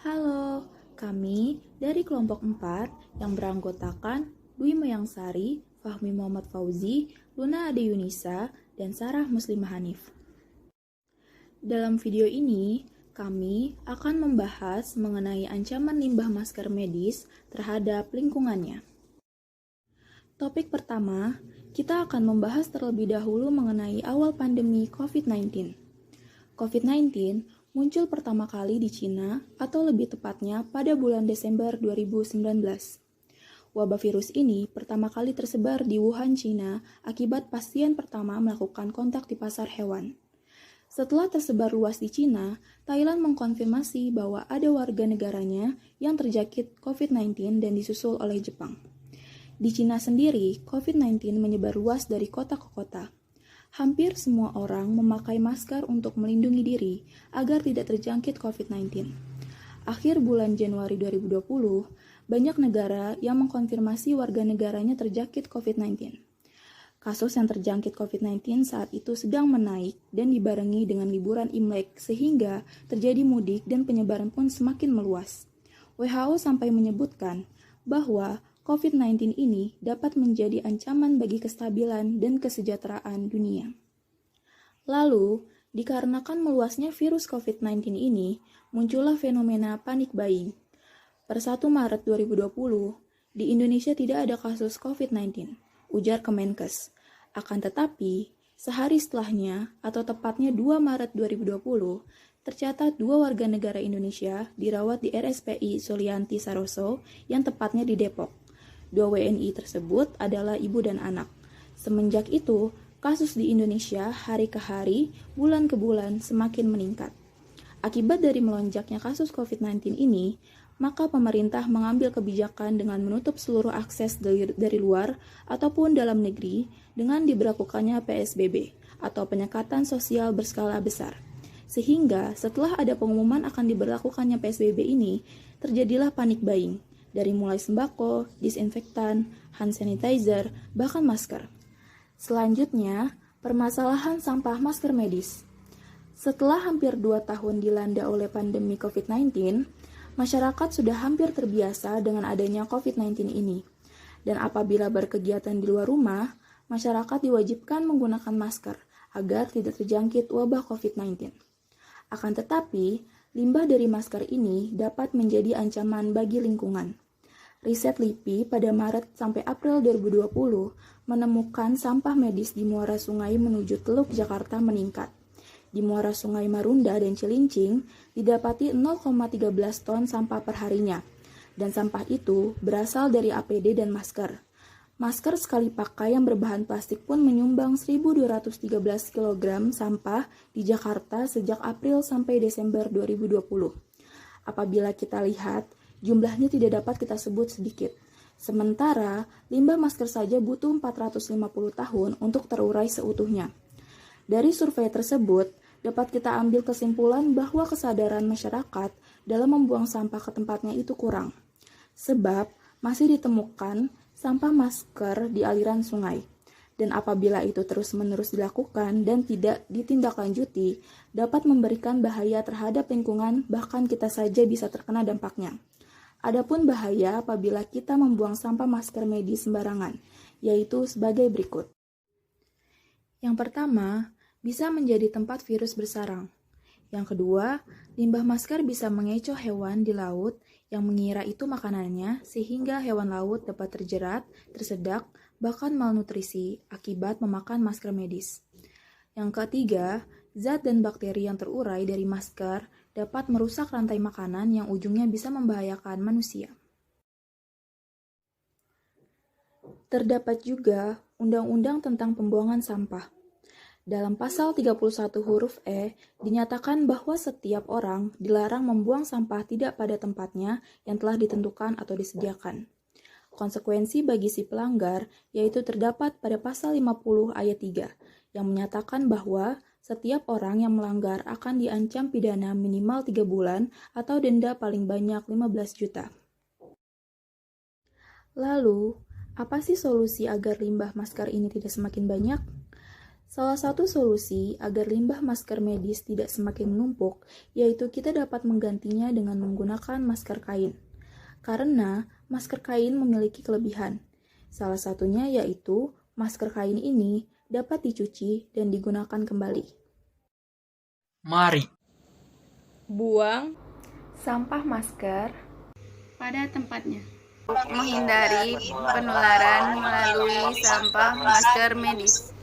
Halo, kami dari kelompok 4 yang beranggotakan Dwi Mayangsari, Fahmi Muhammad Fauzi, Luna Ade Yunisa, dan Sarah Muslimah Hanif. Dalam video ini, kami akan membahas mengenai ancaman limbah masker medis terhadap lingkungannya. Topik pertama, kita akan membahas terlebih dahulu mengenai awal pandemi COVID-19. COVID-19 muncul pertama kali di Cina atau lebih tepatnya pada bulan Desember 2019. Wabah virus ini pertama kali tersebar di Wuhan, Cina akibat pasien pertama melakukan kontak di pasar hewan. Setelah tersebar luas di Cina, Thailand mengkonfirmasi bahwa ada warga negaranya yang terjangkit COVID-19 dan disusul oleh Jepang. Di Cina sendiri, COVID-19 menyebar luas dari kota ke kota. Hampir semua orang memakai masker untuk melindungi diri agar tidak terjangkit COVID-19. Akhir bulan Januari 2020, banyak negara yang mengkonfirmasi warga negaranya terjangkit COVID-19. Kasus yang terjangkit COVID-19 saat itu sedang menaik dan dibarengi dengan liburan Imlek sehingga terjadi mudik dan penyebaran pun semakin meluas. WHO sampai menyebutkan bahwa COVID-19 ini dapat menjadi ancaman bagi kestabilan dan kesejahteraan dunia. Lalu, dikarenakan meluasnya virus COVID-19 ini, muncullah fenomena panic buying. Per 1 Maret 2020, di Indonesia tidak ada kasus COVID-19, ujar Kemenkes. Akan tetapi, sehari setelahnya, atau tepatnya 2 Maret 2020, tercatat 2 warga negara Indonesia dirawat di RSPI Sulianti Saroso yang tepatnya di Depok. 2 WNI tersebut adalah ibu dan anak. Semenjak itu, kasus di Indonesia hari ke hari, bulan ke bulan semakin meningkat. Akibat dari melonjaknya kasus COVID-19 ini, maka pemerintah mengambil kebijakan dengan menutup seluruh akses dari luar ataupun dalam negeri dengan diberlakukannya PSBB atau penyekatan sosial berskala besar. Sehingga setelah ada pengumuman akan diberlakukannya PSBB ini, terjadilah panic buying. Dari mulai sembako, disinfektan, hand sanitizer, bahkan masker. Selanjutnya, permasalahan sampah masker medis. Setelah hampir 2 tahun dilanda oleh pandemi COVID-19, masyarakat sudah hampir terbiasa dengan adanya COVID-19 ini. Dan apabila berkegiatan di luar rumah, masyarakat diwajibkan menggunakan masker agar tidak terjangkit wabah COVID-19. Akan tetapi, limbah dari masker ini dapat menjadi ancaman bagi lingkungan. Riset LIPI pada Maret sampai April 2020 menemukan sampah medis di muara sungai menuju Teluk Jakarta meningkat. Di muara sungai Marunda dan Cilincing didapati 0,13 ton sampah perharinya, dan sampah itu berasal dari APD dan masker. Masker sekali pakai yang berbahan plastik pun menyumbang 1.213 kg sampah di Jakarta sejak April sampai Desember 2020. Apabila kita lihat, jumlahnya tidak dapat kita sebut sedikit. Sementara, limbah masker saja butuh 450 tahun untuk terurai seutuhnya. Dari survei tersebut, dapat kita ambil kesimpulan bahwa kesadaran masyarakat dalam membuang sampah ke tempatnya itu kurang. Sebab, masih ditemukan sampah masker di aliran sungai. Dan apabila itu terus-menerus dilakukan dan tidak ditindaklanjuti, dapat memberikan bahaya terhadap lingkungan, bahkan kita saja bisa terkena dampaknya. Adapun bahaya apabila kita membuang sampah masker medis sembarangan, yaitu sebagai berikut. Yang pertama, bisa menjadi tempat virus bersarang. Yang kedua, limbah masker bisa mengecoh hewan di laut yang mengira itu makanannya sehingga hewan laut dapat terjerat, tersedak, bahkan malnutrisi akibat memakan masker medis. Yang ketiga, zat dan bakteri yang terurai dari masker dapat merusak rantai makanan yang ujungnya bisa membahayakan manusia. Terdapat juga Undang-Undang tentang Pembuangan Sampah. Dalam pasal 31 huruf E, dinyatakan bahwa setiap orang dilarang membuang sampah tidak pada tempatnya yang telah ditentukan atau disediakan. Konsekuensi bagi si pelanggar yaitu terdapat pada pasal 50 ayat 3, yang menyatakan bahwa setiap orang yang melanggar akan diancam pidana minimal 3 bulan atau denda paling banyak 15 juta. Lalu, apa sih solusi agar limbah masker ini tidak semakin banyak? Salah satu solusi agar limbah masker medis tidak semakin menumpuk, yaitu kita dapat menggantinya dengan menggunakan masker kain. Karena masker kain memiliki kelebihan. Salah satunya yaitu masker kain ini dapat dicuci dan digunakan kembali. Mari buang Sampah masker pada tempatnya. Menghindari penularan melalui sampah masker medis.